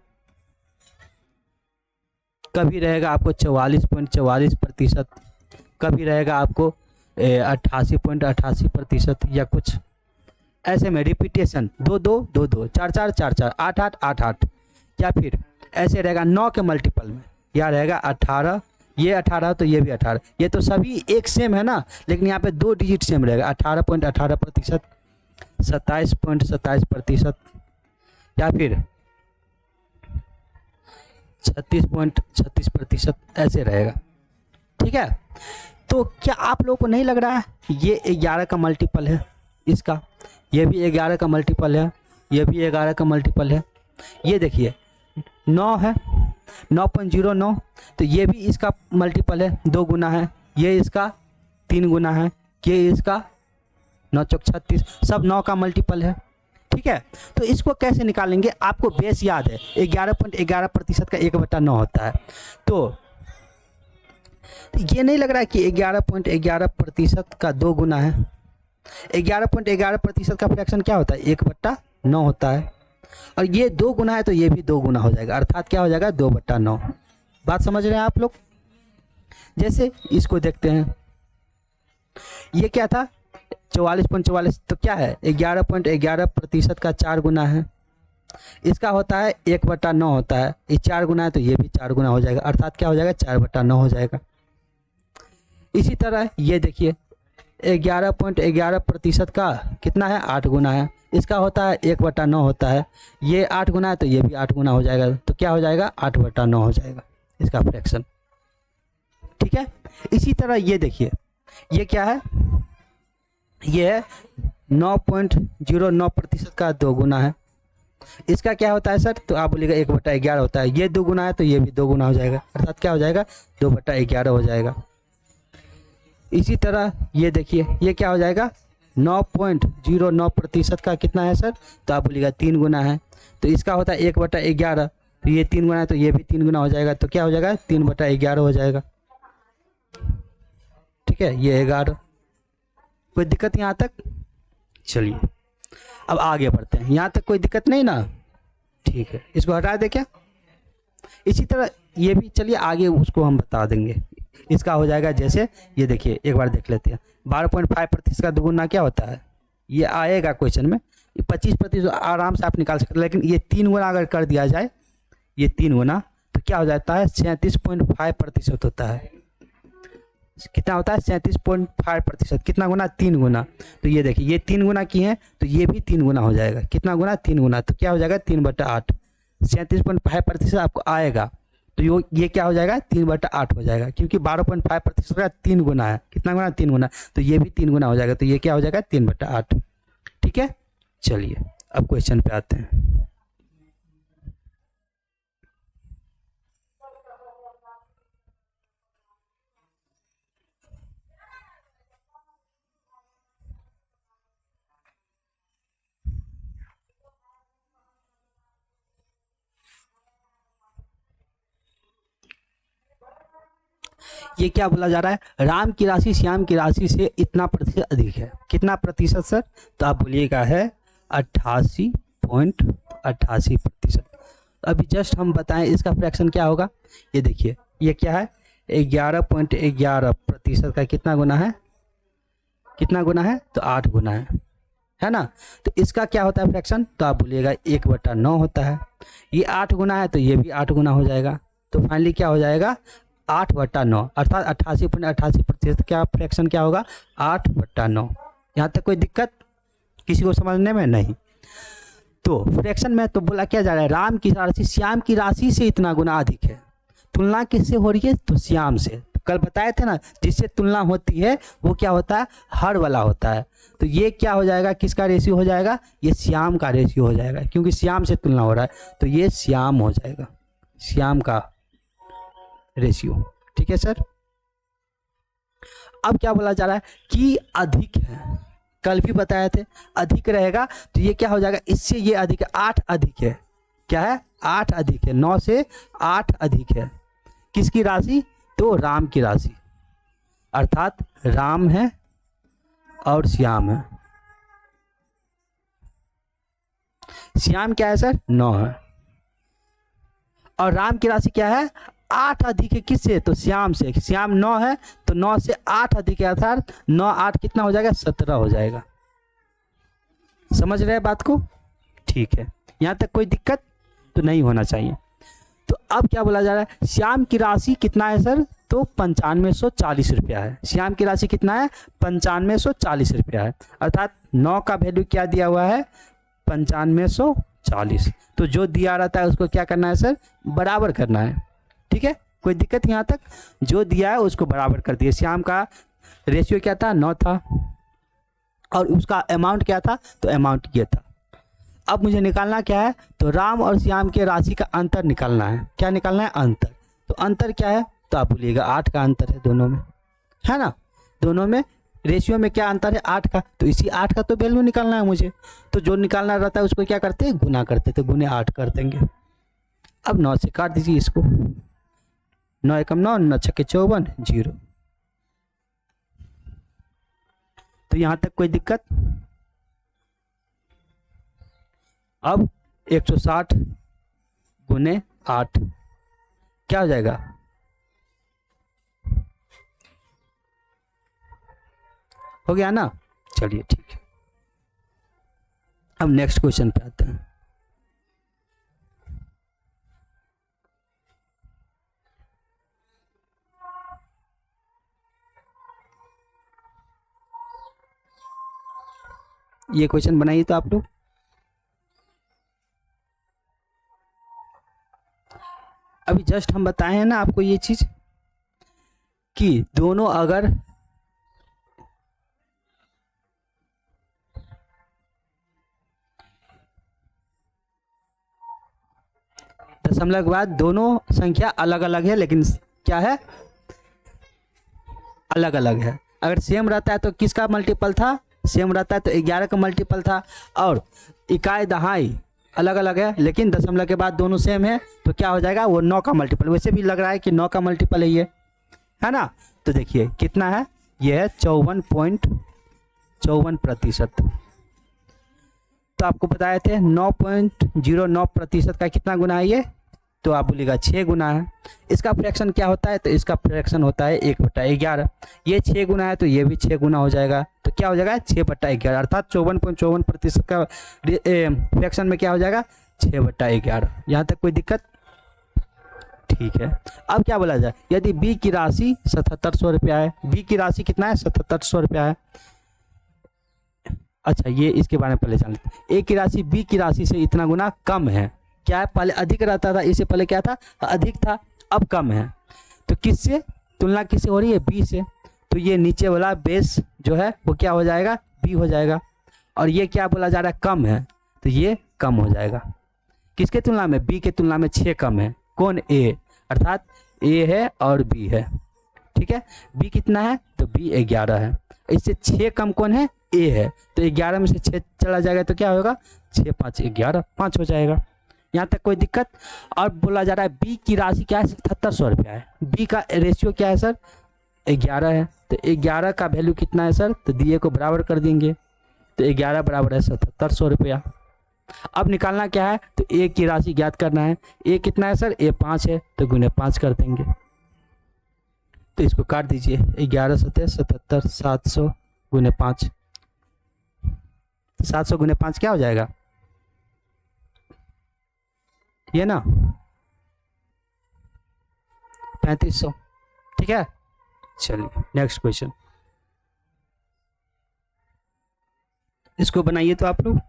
कभी रहेगा आपको 44.44%, कभी रहेगा आपको 88.88%, या कुछ ऐसे में रिपीटेशन 2-2 2-2 4-4 4-4 8-8 8-8, या फिर ऐसे रहेगा 9 के मल्टीपल में, या रहेगा 18, ये 18 तो ये भी 18, ये तो सभी एक सेम है ना, लेकिन यहाँ पे 2 डिजिट सेम रहेगा, 18.18%, 27.27%, या फिर 36.36%, ऐसे रहेगा, ठीक है। तो क्या आप लोगों को नहीं लग रहा है ये 11 का मल्टीपल है इसका, ये भी 11 का मल्टीपल है, ये भी 11 का मल्टीपल है। ये देखिए 9 है, 9.09, तो ये भी इसका मल्टीपल है, 2 गुना है, ये इसका 3 गुना है, ये इसका 9 चौक 36, सब 9 का मल्टीपल है, ठीक है। तो इसको कैसे निकालेंगे, आपको बेस याद है 11.11% का 1/9 होता है। तो ये नहीं लग रहा है कि 11.11% का 2 गुना है, 11.11% का फ्रैक्शन क्या होता है 1/9 होता है, और ये 2 गुना है तो ये भी 2 गुना हो जाएगा, अर्थात क्या हो जाएगा 2/9। बात समझ रहे हैं आप लोग। जैसे इसको देखते हैं, ये क्या था 44.44, तो क्या है 11.11% का 4 गुना है, इसका होता है 1/9 होता है, ये 4 गुना है तो ये भी 4 गुना हो जाएगा, अर्थात क्या हो जाएगा 4/9 हो जाएगा। इसी तरह ये देखिए 11.11% का कितना है 8 गुना है, इसका होता है 1/9 होता है, ये 8 गुना है तो ये भी 8 गुना हो जाएगा, तो क्या हो जाएगा 8/9 हो जाएगा इसका फ्रैक्शन, ठीक है। इसी तरह ये देखिए ये क्या है, ये है 9.09% का 2 गुना है, इसका क्या होता है सर, तो आप बोलिएगा 1/11 होता है, ये 2 गुना है तो ये भी 2 गुना हो जाएगा, अर्थात क्या हो जाएगा 2/11 हो जाएगा। इसी तरह ये देखिए ये क्या हो जाएगा 9.09% का कितना है सर, तो आप बोलिएगा 3 गुना है। तो इसका होता है 1/11, तो ये 3 गुना है तो ये भी 3 गुना हो जाएगा, तो क्या हो जाएगा 3/11 हो जाएगा। ठीक है, ये 11। कोई दिक्कत यहाँ तक? चलिए अब आगे बढ़ते हैं। यहाँ तक कोई दिक्कत नहीं ना? ठीक है, इसको हटा दे क्या? इसी तरह ये भी, चलिए आगे उसको हम बता देंगे। इसका हो जाएगा जैसे, ये देखिए एक बार देख लेते हैं। 12.5% का दुगुना क्या होता है, ये आएगा क्वेश्चन में। 25% आराम से आप निकाल सकते हैं, लेकिन ये 3 गुना अगर कर दिया जाए, ये 3 गुना, तो क्या हो जाता है 37.5% होता है। कितना होता है 37.5%, कितना गुना 3 गुना। तो ये देखिए ये 3 गुना की है तो ये भी 3 गुना हो जाएगा। कितना गुना 3 गुना, तो क्या हो जाएगा 3/8। 37.5% आपको आएगा तो ये क्या हो जाएगा 3/8 हो जाएगा, क्योंकि 12.5% का 3 गुना है। कितना गुना 3 गुना, तो ये भी 3 गुना हो जाएगा, तो ये क्या हो जाएगा 3/8। ठीक है, चलिए अब क्वेश्चन पे आते हैं। ये क्या बोला जा रहा है, राम की राशि श्याम की राशि से इतना प्रतिशत अधिक है। कितना प्रतिशत सर, तो आप बोलिएगा है 88.88%। अभी जस्ट हम बताएं इसका फ्रैक्शन क्या होगा। ये देखिए ये क्या है 11.11% का कितना गुना है, कितना गुना है, तो 8 गुना है ना। तो इसका क्या होता है फ्रैक्शन, तो आप बोलिएगा 1/9 होता है। ये 8 गुना है तो ये भी 8 गुना हो जाएगा। तो फाइनली क्या हो जाएगा 8/9, अर्थात 88.88% क्या फ्रैक्शन क्या होगा 8/9। यहाँ तक कोई दिक्कत किसी को समझने में? नहीं। तो फ्रैक्शन में तो बोला क्या जा रहा है, राम की राशि श्याम की राशि से इतना गुना अधिक है। तुलना किससे हो रही है, तो श्याम से। कल बताए थे ना, जिससे तुलना होती है वो क्या होता है, हर वाला होता है। तो ये क्या हो जाएगा, किसका रेशियो हो जाएगा, ये श्याम का रेशियो हो जाएगा, क्योंकि श्याम से तुलना हो रहा है तो ये श्याम हो जाएगा, श्याम का रेशियो। ठीक है सर। अब क्या बोला जा रहा है कि अधिक है, कल भी बताए थे अधिक रहेगा, तो ये क्या हो जाएगा, इससे ये अधिक है, 8 अधिक है। क्या है 8 अधिक है, 9 से 8 अधिक है। किसकी राशि, तो राम की राशि, अर्थात राम है और श्याम है। श्याम क्या है सर, 9 है, और राम की राशि क्या है 8 अधिक है। किससे, तो श्याम से। श्याम 9 है तो 9 से 8 अधिक है, अर्थात 9 8 कितना हो जाएगा 17 हो जाएगा। समझ रहे हैं बात को? ठीक है, यहाँ तक कोई दिक्कत तो नहीं होना चाहिए। तो अब क्या बोला जा रहा है, श्याम की राशि कितना है सर, तो 9540 रुपया है। श्याम की राशि कितना है 9540 रुपया है, अर्थात 9 का वैल्यू क्या दिया हुआ है 9540। तो जो दिया रहता है उसको क्या करना है सर, बराबर करना है। ठीक है, कोई दिक्कत यहाँ तक, जो दिया है उसको बराबर कर दिए। श्याम का रेशियो क्या था 9 था, और उसका अमाउंट क्या था, तो अमाउंट ये था। अब मुझे निकालना क्या है, तो राम और श्याम के राशि का अंतर निकालना है। क्या निकालना है, अंतर। तो अंतर क्या है, तो आप बोलिएगा 8 का अंतर है दोनों में, है ना। दोनों में रेशियो में क्या अंतर है 8 का, तो इसी 8 का तो वैल्यू निकालना है मुझे। तो जो निकालना रहता है उसको क्या करते हैं, गुना करते, तो गुने 8 कर देंगे। अब 9 से काट दीजिए इसको, 9 एकम 9, 9 छक्के 54, 0। तो यहां तक कोई दिक्कत। अब 160 गुने 8 क्या हो जाएगा, हो गया ना। चलिए ठीक है, अब नेक्स्ट क्वेश्चन पे आते हैं। ये क्वेश्चन बनाइए तो आप लोग। अभी जस्ट हम बताए हैं ना आपको ये चीज कि दोनों अगर दशमलव के बाद दोनों संख्या अलग अलग है, लेकिन क्या है अलग अलग है। अगर सेम रहता है तो किसका मल्टीपल था, सेम रहता है, तो 11 का मल्टीपल था, और इकाई दहाई अलग अलग है लेकिन दशमलव के बाद दोनों सेम है, तो क्या हो जाएगा वो 9 का मल्टीपल। वैसे भी लग रहा है कि 9 का मल्टीपल है ये, है ना। तो देखिए कितना है, ये है 54.54%। तो आपको बताए थे 9.09% का कितना गुना है ये, तो आप बोलिएगा 6 गुना है। इसका फ्रैक्शन क्या होता है, तो इसका फ्रैक्शन होता है 1/11। ये 6 गुना है तो ये भी 6 गुना हो जाएगा, तो क्या हो जाएगा 6/11, अर्थात 54.54% का फ्रैक्शन में क्या हो जाएगा 6/11। यहाँ तक कोई दिक्कत, ठीक है। अब क्या बोला जाए, यदि बी की राशि 7700 रुपया है, बी की राशि कितना है 7700 रुपया है। अच्छा ये इसके बारे में पहले जान लेते। ए की राशि बी की राशि से इतना गुना कम है, क्या है, पहले अधिक रहता था, इससे पहले क्या था अधिक था, अब कम है। तो किससे तुलना किससे हो रही है, बी से, तो ये नीचे वाला बेस जो है वो क्या हो जाएगा बी हो जाएगा। और ये क्या बोला जा रहा है कम है, तो ये कम हो जाएगा किसके तुलना में, बी के तुलना में 6 कम है, कौन ए, अर्थात ए है और बी है, ठीक है। बी कितना है, तो बी 11 है, इससे 6 कम कौन है, ए है, तो 11 में से 6 चला जाएगा तो क्या होगा 6 5 11 5 हो जाएगा। यहाँ तक कोई दिक्कत। और बोला जा रहा है बी की राशि क्या है 7700 रुपया है, बी का रेशियो क्या है सर 11 है, तो 11 का वैल्यू कितना है सर, तो दिए को बराबर कर देंगे, तो 11 बराबर है 7700 रुपया। अब निकालना क्या है, तो ए की राशि ज्ञात करना है, ए कितना है सर, ए 5 है, तो गुने 5 कर देंगे, तो इसको काट दीजिए, 11 7 77 700 गुने 5, 700 गुने 5 क्या हो जाएगा ये ना 3500, ठीक है। चलिए नेक्स्ट क्वेश्चन, इसको बनाइए तो आप लोग।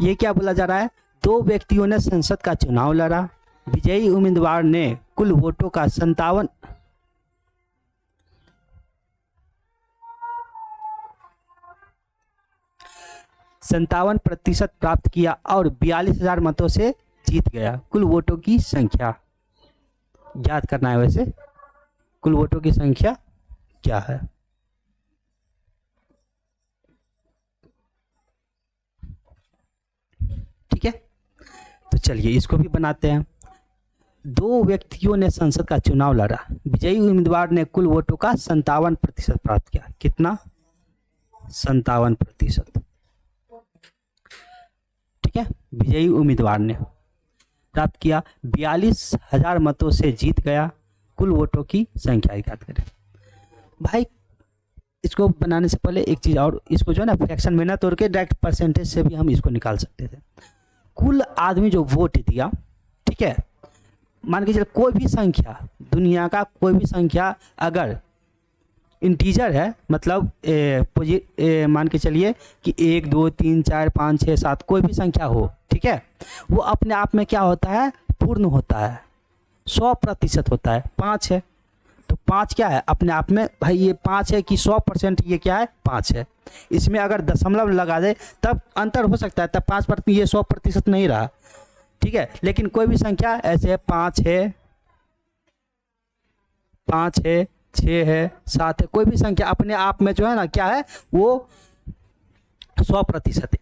ये क्या बोला जा रहा है, 2 व्यक्तियों ने संसद का चुनाव लड़ा, विजयी उम्मीदवार ने कुल वोटों का 57% प्राप्त किया और 42,000 मतों से जीत गया। कुल वोटों की संख्या ज्ञात करना है, वैसे कुल वोटों की संख्या क्या है। ठीक है, तो चलिए इसको भी बनाते हैं। 2 व्यक्तियों ने संसद का चुनाव लड़ा, विजयी उम्मीदवार ने कुल वोटों का 57% प्राप्त किया। कितना 57%, ठीक है। विजयी उम्मीदवार ने प्राप्त किया, 42,000 मतों से जीत गया। कुल वोटों की संख्या ज्ञात करें। भाई इसको बनाने से पहले एक चीज़ और, इसको जो है ना फ्रैक्शन में ना तोड़ के डायरेक्ट परसेंटेज से भी हम इसको निकाल सकते थे। कुल आदमी जो वोट दिया, ठीक है, मान के चलिए कोई भी संख्या, दुनिया का कोई भी संख्या अगर इंटीजर है, मतलब मान के चलिए कि 1 2 3 4 5 6 7 कोई भी संख्या हो, ठीक है, वो अपने आप में क्या होता है पूर्ण होता है, 100% होता है। 5 है तो 5 क्या है अपने आप में, भाई ये 5 है कि 100% ये क्या है 5 है। इसमें अगर दशमलव लगा दे तब अंतर हो सकता है, तब 5% ये 100% नहीं रहा, ठीक है। लेकिन कोई भी संख्या ऐसे है, 5 है 6 है 7 है, कोई भी संख्या अपने आप में जो है ना क्या है वो 100%।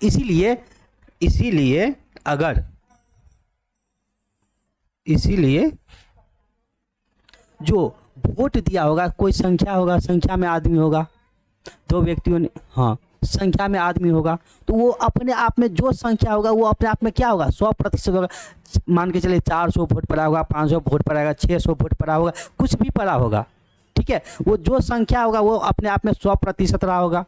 इसीलिए जो वोट दिया होगा, कोई संख्या होगा, संख्या में आदमी होगा, 2 व्यक्तियों ने, हाँ संख्या में आदमी होगा, तो वो अपने आप में जो संख्या होगा वो अपने आप में क्या होगा 100% होगा। मान के चलिए 400 वोट पड़ा होगा, 500 वोट पड़ा होगा, 600 वोट पड़ा होगा, कुछ भी पड़ा होगा, ठीक है, वो जो संख्या होगा वो अपने आप में 100% रहा होगा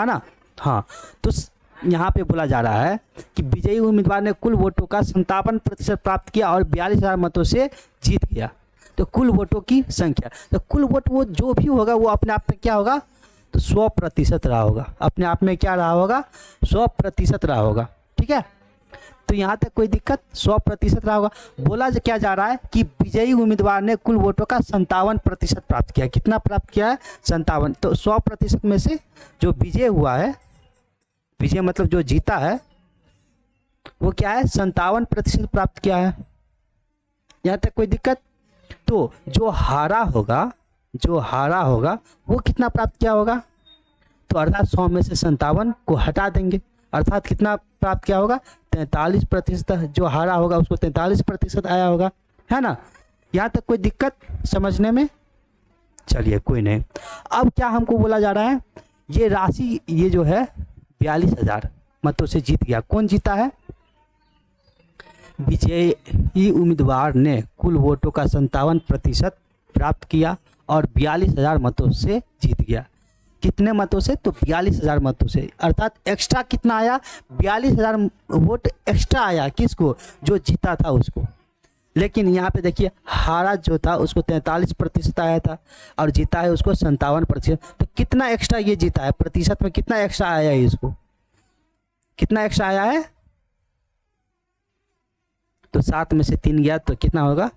ना। हाँ, तो यहाँ पे बोला जा रहा है कि विजयी उम्मीदवार ने कुल वोटों का 57% प्राप्त किया और 42,000 मतों से जीत गया। तो कुल वोटों की संख्या, तो कुल वोट वो जो भी होगा वो अपने आप में क्या होगा, तो 100% रहा होगा, अपने आप में क्या रहा होगा 100% रहा होगा, ठीक है। तो यहाँ तक कोई दिक्कत, 100% रहा होगा। बोला क्या जा रहा है कि विजयी उम्मीदवार ने कुल वोटों का 57% प्राप्त किया। कितना प्राप्त किया है 57, तो 100% में से जो विजय हुआ है, विजय मतलब जो जीता है वो क्या है 57% प्राप्त किया है। यहाँ तक कोई दिक्कत? तो जो हारा होगा वो कितना प्राप्त किया होगा? तो अर्थात 100 में से 57 को हटा देंगे, अर्थात कितना प्राप्त किया होगा? 43%। जो हारा होगा उसको 43% आया होगा, है ना। यहाँ तक कोई दिक्कत समझने में? चलिए कोई नहीं। अब क्या हमको बोला जा रहा है, ये राशि ये जो है 42,000 मतों से जीत गया। कौन जीता है? विजयी उम्मीदवार ने कुल वोटों का 57% प्राप्त किया और 42,000 मतों से जीत गया। कितने मतों से? तो 42,000 मतों से, अर्थात एक्स्ट्रा कितना आया? 42,000 वोट एक्स्ट्रा आया। किसको? जो जीता था उसको। लेकिन यहाँ पे देखिए हारा जो था उसको 43% आया था और जीता है उसको 57%। तो कितना एक्स्ट्रा ये जीता है? प्रतिशत में कितना एक्स्ट्रा आया है इसको? कितना एक्स्ट्रा आया है? तो 7 में से 3 गया तो कितना होगा?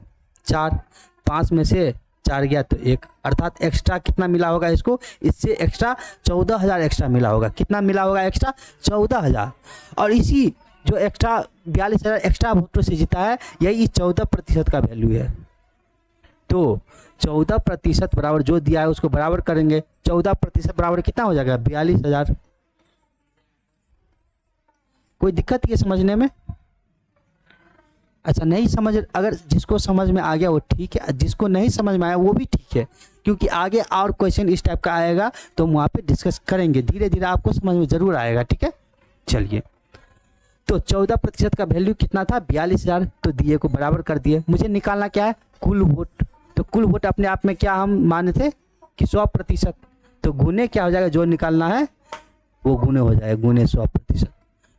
4। 5 में से 4 गया तो 1, अर्थात एक्स्ट्रा कितना मिला होगा इसको? इससे एक्स्ट्रा 14,000 एक्स्ट्रा मिला होगा। कितना मिला होगा एक्स्ट्रा? 14,000। और इसी जो एक्स्ट्रा 42,000 एक्स्ट्रा वोटों से जीता है, यही 14% का वैल्यू है। तो 14% बराबर जो दिया है उसको बराबर करेंगे। 14% बराबर कितना हो जाएगा? 42,000। कोई दिक्कत ये समझने में? अच्छा नहीं समझ, अगर जिसको समझ में आ गया वो ठीक है, जिसको नहीं समझ में आया वो भी ठीक है, क्योंकि आगे और क्वेश्चन इस टाइप का आएगा तो हम वहाँ पे डिस्कस करेंगे। धीरे धीरे आपको समझ में ज़रूर आएगा, ठीक है। चलिए, तो 14% का वैल्यू कितना था? 42,000। तो दिए को बराबर कर दिए। मुझे निकालना क्या है? कुल वोट। तो कुल वोट अपने आप में क्या हम माने थे कि 100%। तो गुने क्या हो जाएगा? जो निकालना है वो गुने हो जाएगा, गुने 100%।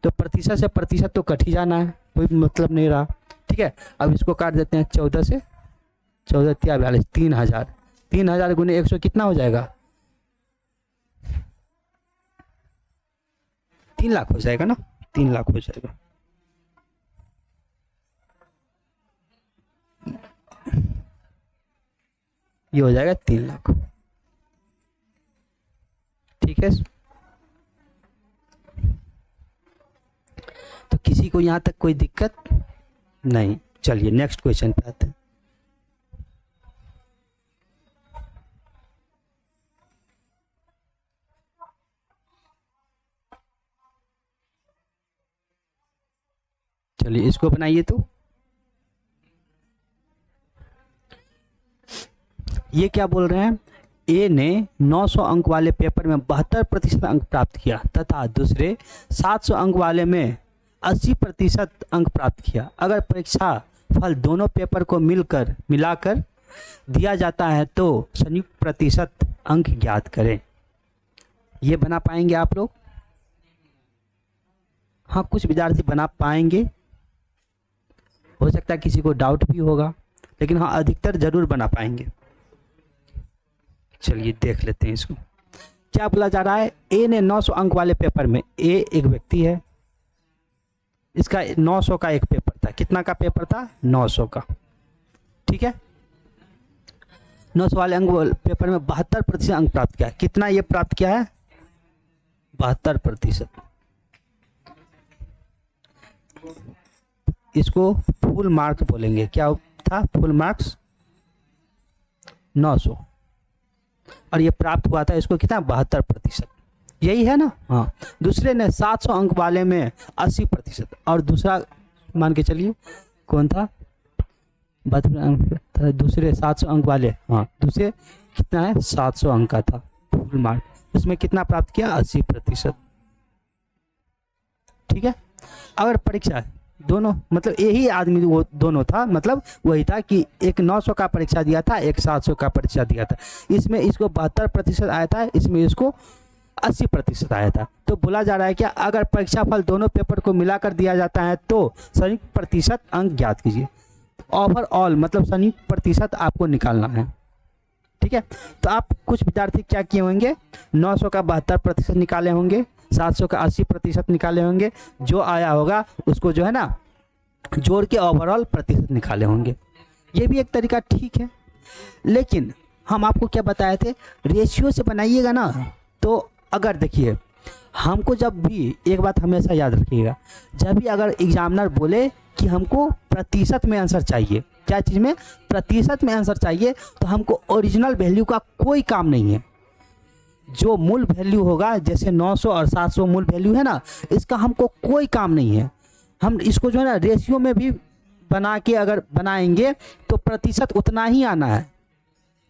तो प्रतिशत से प्रतिशत तो कट ही जाना है, कोई मतलब नहीं रहा, ठीक है। अब इसको काट देते हैं 14 से 14 या 42, 3,000। 3,000 गुने 100 कितना हो जाएगा? 3 लाख हो जाएगा ना, 3 लाख हो जाएगा। ये हो जाएगा 3 लाख, ठीक है। तो किसी को यहाँ तक कोई दिक्कत नहीं? चलिए नेक्स्ट क्वेश्चन पे आते हैं। चलिए इसको बनाइए। तो ये क्या बोल रहे हैं? ए ने 900 अंक वाले पेपर में 72% अंक प्राप्त किया तथा दूसरे 700 अंक वाले में 80% अंक प्राप्त किया। अगर परीक्षा फल दोनों पेपर को मिलाकर दिया जाता है तो संयुक्त प्रतिशत अंक ज्ञात करें। ये बना पाएंगे आप लोग? हाँ, कुछ विद्यार्थी बना पाएंगे, हो सकता है किसी को डाउट भी होगा, लेकिन हाँ अधिकतर जरूर बना पाएंगे। चलिए देख लेते हैं इसको। क्या बोला जा रहा है? ए ने 900 अंक वाले पेपर में, ए एक व्यक्ति है, इसका 900 का एक पेपर था। कितना का पेपर था? 900 का, ठीक है। 900 वाले अंक पेपर में 72% अंक प्राप्त किया। कितना ये प्राप्त किया है? 72%। इसको फुल मार्क्स बोलेंगे। क्या था? फुल मार्क्स 900, और ये प्राप्त हुआ था इसको कितना? 72%। यही है ना? हाँ। दूसरे ने 700 अंक वाले में 80%, और दूसरा मान के चलिए कौन था? दूसरे 700 अंक वाले, हाँ दूसरे कितना है? 700 अंक का था फुल मार्क, उसमें कितना प्राप्त किया? 80%, ठीक है। अगर परीक्षा दोनों, मतलब यही आदमी वो दोनों था, मतलब वही था कि एक 900 का परीक्षा दिया था, एक 700 का परीक्षा दिया था। इसमें इसको 72% आया था, इसमें इसको 80% आया था। तो बोला जा रहा है क्या? अगर परीक्षा फल दोनों पेपर को मिलाकर दिया जाता है तो संयुक्त प्रतिशत अंक ज्ञात कीजिए। ओवरऑल मतलब संयुक्त प्रतिशत आपको निकालना है, ठीक है। तो आप कुछ विद्यार्थी क्या किए होंगे? 900 का 72% निकाले होंगे, 700 का 80% निकाले होंगे। जो आया होगा उसको जो है ना जोड़ के ओवरऑल प्रतिशत निकाले होंगे। ये भी एक तरीका ठीक है, लेकिन हम आपको क्या बताए थे? रेशियो से बनाइएगा ना, तो अगर देखिए हमको जब भी एक बात हमेशा याद रखिएगा, जब भी अगर एग्जामिनर बोले कि हमको प्रतिशत में आंसर चाहिए, क्या चीज़ में, प्रतिशत में आंसर चाहिए, तो हमको ओरिजिनल वैल्यू का कोई काम नहीं है। जो मूल वैल्यू होगा, जैसे 900 और 700 मूल वैल्यू है ना, इसका हमको कोई काम नहीं है। हम इसको जो है ना रेशियो में भी बना के अगर बनाएंगे तो प्रतिशत उतना ही आना है।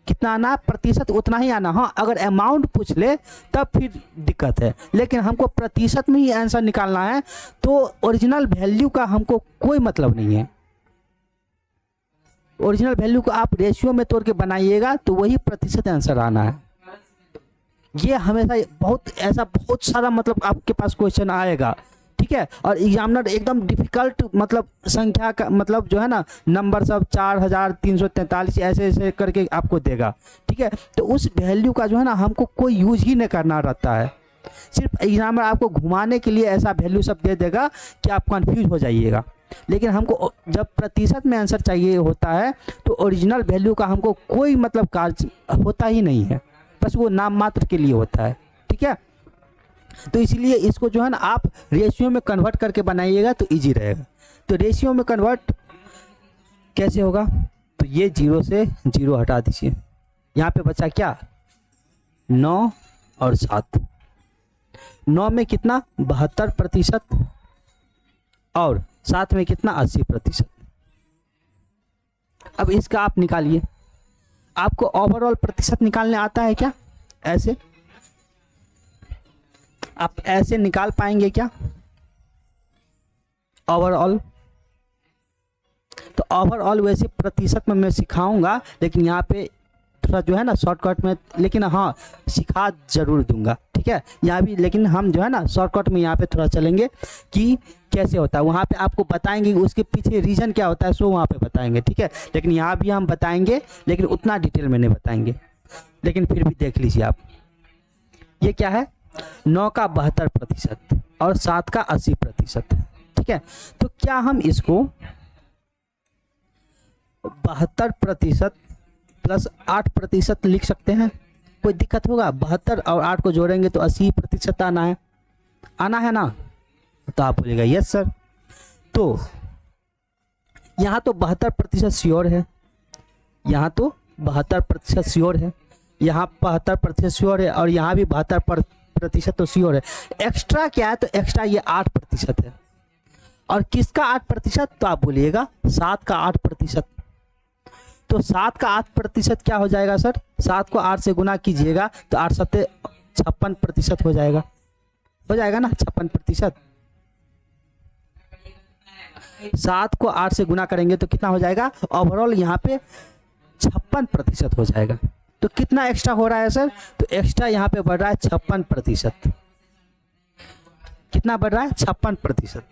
कितना आना, प्रतिशत उतना ही आना। हाँ, अगर अमाउंट पूछ ले तब फिर दिक्कत है, लेकिन हमको प्रतिशत में ही आंसर निकालना है, तो ओरिजिनल वैल्यू का हमको कोई मतलब नहीं है। ओरिजिनल वैल्यू को आप रेशियो में तोड़ के बनाइएगा तो वही प्रतिशत आंसर आना है। ये हमेशा बहुत सारा मतलब आपके पास क्वेश्चन आएगा, ठीक है। और एग्जामिनर एकदम डिफिकल्ट मतलब संख्या का मतलब जो है ना नंबर सब 4343 ऐसे ऐसे करके आपको देगा, ठीक है। तो उस वैल्यू का जो है ना हमको कोई यूज ही नहीं करना रहता है। सिर्फ एग्जामिनर आपको घुमाने के लिए ऐसा वैल्यू सब दे देगा कि आप कंफ्यूज हो जाइएगा। लेकिन हमको जब प्रतिशत में आंसर चाहिए होता है तो ओरिजिनल वैल्यू का हमको कोई मतलब कार्य होता ही नहीं है, बस वो नाम मात्र के लिए होता है, ठीक है। तो इसलिए इसको जो है ना आप रेशियो में कन्वर्ट करके बनाइएगा तो इजी रहेगा। तो रेशियो में कन्वर्ट कैसे होगा, तो ये 0 से 0 हटा दीजिए, यहाँ पे बचा क्या, 9 और 7। 9 में कितना 72% और 7 में कितना 80%। अब इसका आप निकालिए। आपको ओवरऑल प्रतिशत निकालने आता है क्या, ऐसे आप ऐसे निकाल पाएंगे क्या ओवरऑल? तो ओवरऑल वैसे प्रतिशत में मैं सिखाऊंगा, लेकिन यहाँ पे थोड़ा जो है ना शॉर्टकट में, लेकिन हाँ सिखा जरूर दूंगा, ठीक है। यहाँ भी लेकिन हम जो है ना शॉर्टकट में यहाँ पे थोड़ा चलेंगे कि कैसे होता है। वहाँ पे आपको बताएंगे उसके पीछे रीज़न क्या होता है, सो वहाँ पे बताएंगे, ठीक है। लेकिन यहाँ भी हम बताएंगे, लेकिन उतना डिटेल में नहीं बताएंगे, लेकिन फिर भी देख लीजिए आप। ये क्या है, 9 का 72% और 7 का 80%, ठीक है। तो क्या हम इसको 72% प्लस 8% लिख सकते हैं? कोई दिक्कत होगा? 72 और 8 को जोड़ेंगे तो 80% आना है ना? तो आप बोलेगा यस सर। तो यहाँ तो 72% श्योर है, यहाँ तो 72% श्योर है, यहाँ 72% श्योर है, और यहाँ भी 72% तो श्योर है। एक्स्ट्रा क्या है, तो एक्स्ट्रा ये 8% है। और किसका 8%? तो आप बोलिएगा 7 का 8%। तो 7 का 8% क्या हो जाएगा सर? 7 को 8 से गुना कीजिएगा तो 8 सत्ते 56% हो जाएगा ना, 56%। 7 को 8 से गुना करेंगे तो कितना हो जाएगा? ओवरऑल यहाँ पे 56% हो जाएगा। तो कितना एक्स्ट्रा हो रहा है सर? तो एक्स्ट्रा यहाँ पे बढ़ रहा है 56%। कितना बढ़ रहा है? 56%।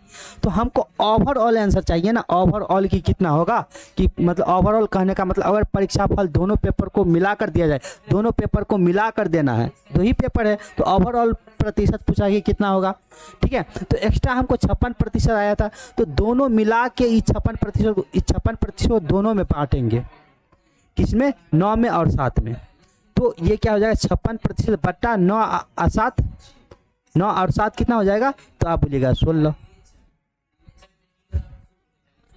तो हमको ओवरऑल आंसर चाहिए ना, ओवरऑल की कितना होगा, कि मतलब ओवरऑल कहने का मतलब अगर परीक्षा फल दोनों पेपर को मिलाकर दिया जाए, दोनों पेपर को मिलाकर देना है, 2 ही पेपर है, तो ओवरऑल प्रतिशत पूछा कि कितना होगा, ठीक है। तो एक्स्ट्रा हमको 56% आया था, तो दोनों मिला के 56% दोनों में बांटेंगे, किसमें? 9 में और 7 में। तो ये क्या हो जाएगा? 56% बट्टा 9 और 7, 9 और 7 कितना हो जाएगा? तो आप बोलिएगा 16।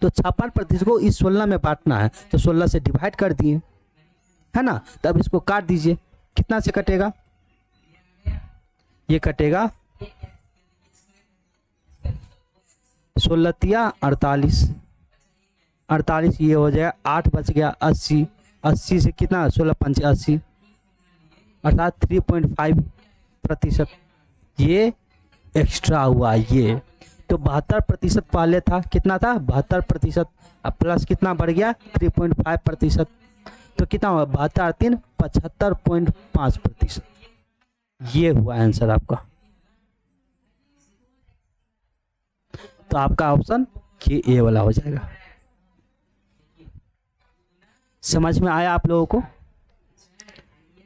तो 56% को इस 16 में बांटना है, तो 16 से डिवाइड कर दिए, है ना। तो अब इसको काट दीजिए, कितना से कटेगा? ये कटेगा 16 तिया 48, 48 ये हो जाएगा, 8 बच गया 80, 80 से कितना? 16 पंच 80, अर्थात 3.5% ये एक्स्ट्रा हुआ ये। तो 72% पहले था, कितना था? 72%, अब प्लस कितना बढ़ गया? 3.5%। तो कितना हुआ? 72 3 75.5%। ये हुआ आंसर आपका। तो आपका ऑप्शन ये ए वाला हो जाएगा। समझ में आया आप लोगों को?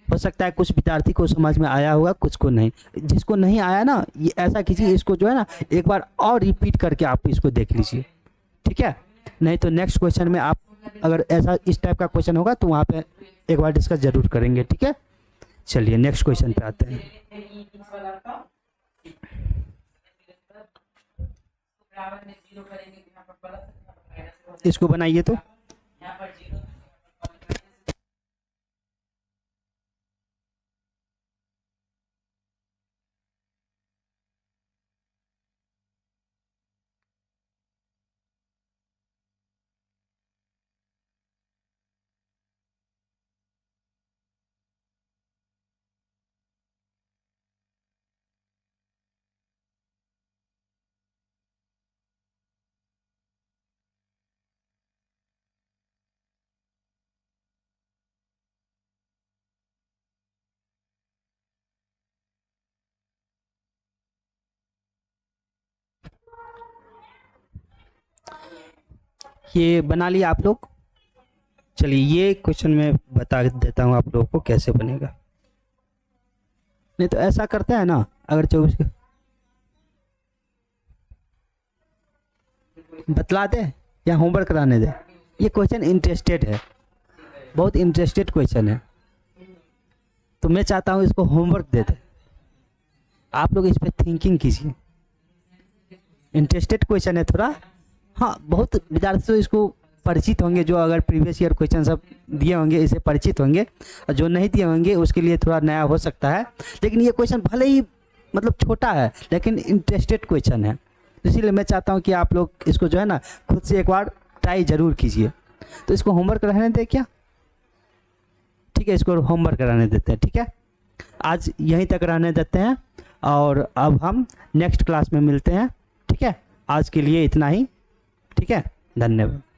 हो सकता है कुछ विद्यार्थी को समझ में आया होगा, कुछ को नहीं। जिसको नहीं आया ना, ये ऐसा कीजिए, इसको जो है ना एक बार और रिपीट करके आप इसको देख लीजिए, ठीक है। नहीं तो नेक्स्ट क्वेश्चन में आप अगर ऐसा इस टाइप का क्वेश्चन होगा तो वहाँ पे एक बार डिस्कस जरूर करेंगे, ठीक है। चलिए नेक्स्ट क्वेश्चन पे आते हैं। इसको बनाइए तो ये बना लिया आप लोग। चलिए ये क्वेश्चन मैं बता देता हूँ आप लोगों को कैसे बनेगा। नहीं तो ऐसा करते हैं ना, अगर 24 के बतला दे या होमवर्क कराने दे। ये क्वेश्चन इंटरेस्टेड है, बहुत इंटरेस्टेड क्वेश्चन है, तो मैं चाहता हूँ इसको होमवर्क दे दे। आप लोग इस पर थिंकिंग कीजिए। इंटरेस्टेड क्वेश्चन है थोड़ा। हाँ, बहुत विद्यार्थी तो इसको परिचित होंगे, जो अगर प्रीवियस ईयर क्वेश्चन सब दिए होंगे इसे परिचित होंगे, और जो नहीं दिए होंगे उसके लिए थोड़ा नया हो सकता है। लेकिन ये क्वेश्चन भले ही मतलब छोटा है लेकिन इंटरेस्टेड क्वेश्चन है, इसीलिए मैं चाहता हूँ कि आप लोग इसको जो है ना खुद से एक बार ट्राई ज़रूर कीजिए। तो इसको होमवर्क रहने दें क्या? ठीक है, इसको होमवर्क रहने देते हैं। ठीक है, आज यहीं तक रहने देते हैं और अब हम नेक्स्ट क्लास में मिलते हैं। ठीक है, आज के लिए इतना ही। ठीक है, धन्यवाद।